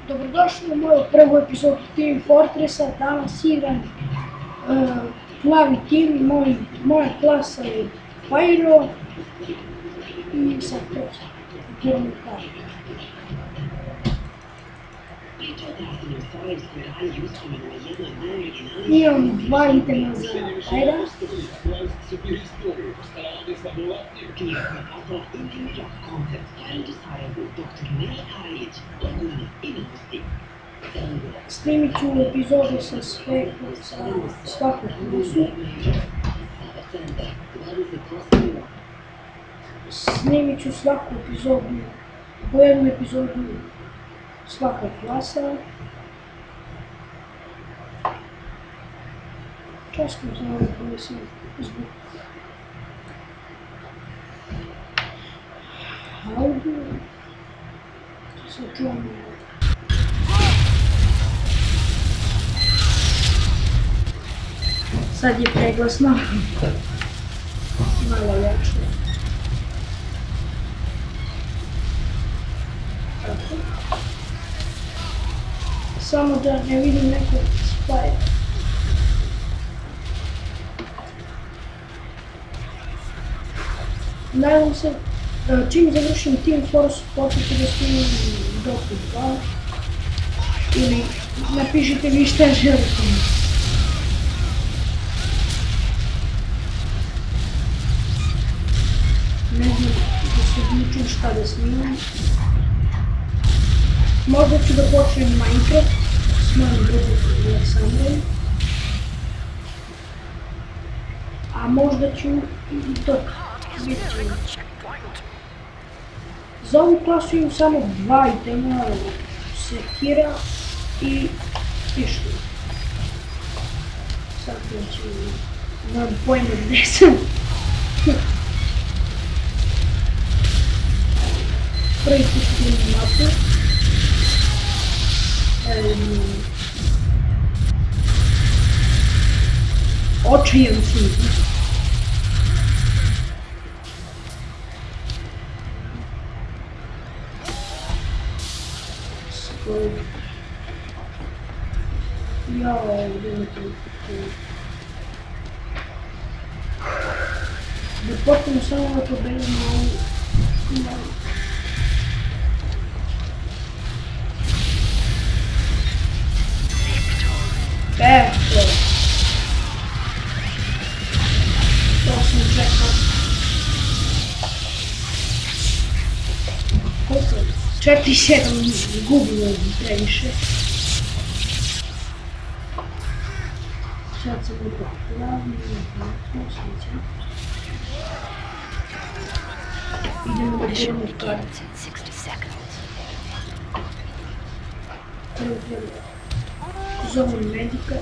Dobrodošli u moju prvu epizodu Team Fortressa. Danas igram plavi tim, moja klasa je Pyro i sad to igram kartu. Imam dva itema za Pyra. Snimit ću epizode sa svakog klasu. Snimit ću svaku epizodu, po jednu epizodu svaka klasa. Časkam za ovo koji sam zbog audio. Sad čuvam sad je preglasno, malo jače. Tako. Samo da ne vidim nekog spaja. Nadam se, čim završim Team Force, počet ću da snimim Dota 2 ili napišite vi šta želite. Ne znam da se odlučim šta da snimam. Možda ću da počnem Minecraft s mojim drugom Aleksandrom. A možda ću i to vidjeti. Za ovu klasu imam samo dva itema, sekira i pištolj. Sad ću, nemam pojma gdje sam. Prvi put snimam mapu. Očajan sam. Jao, vidite. Da potpuno samo da pobedim na ovu. Eto. To sam čekao. Koliko je? 4-7 gubilo previše. Sad sam upravljavni, idemo da gledamo kartu. Prvo zovem medika.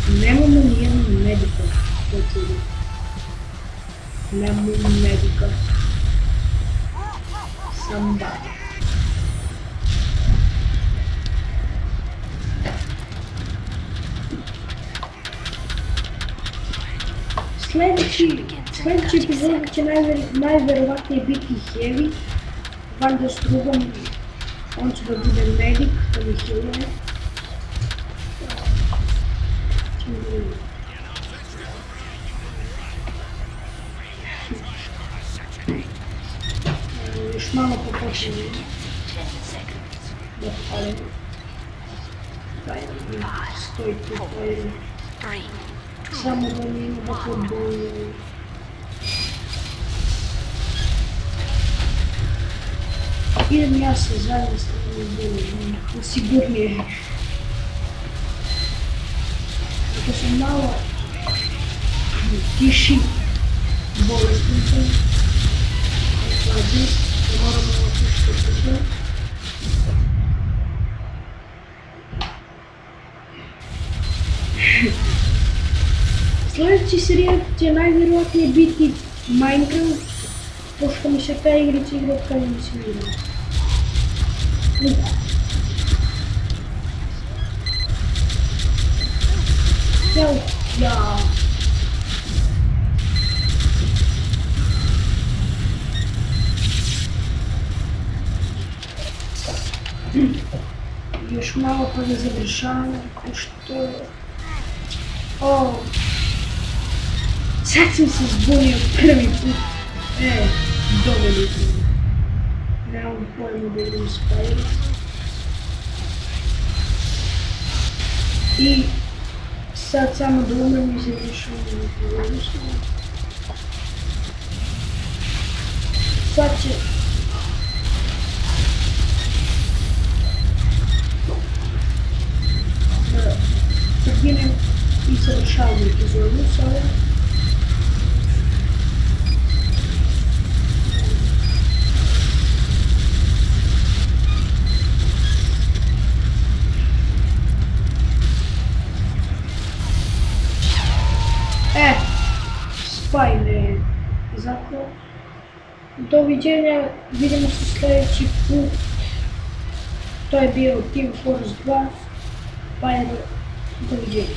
Nemamo nijednog medika, to čudo. Nemamo medika. Somebody. Sljedeći epizod će najverovatnije biti Heavy. Valjda s drugom, on će da bude medic, da mi healuje. Još malo popočnem da palim. Stoji tu palim. Samo da mi ima da podboju. Idem ja se zajedno s tim sigurnije. Ako sam malo tiši, bolestan sam, hladni, moram malo tišiti brzo. Sljedeći serijal će najvjerojatnije biti Minecraft, pošto mi se ta igrica igra od kada mi se igra. Ja. Još malo pa da završavamo, pošto... Sad sam se zbunio prvi put. Dovoljno. Nemam pojma da idem Spyro. I sad samo da umrem i završavam nepogodnosti. Sad će... Poginem i završavam epizodu sada. Spyro, zato doviđenja, vidimo se sljedeći put. To je bio Team Fortress 2, Spyro, doviđenja.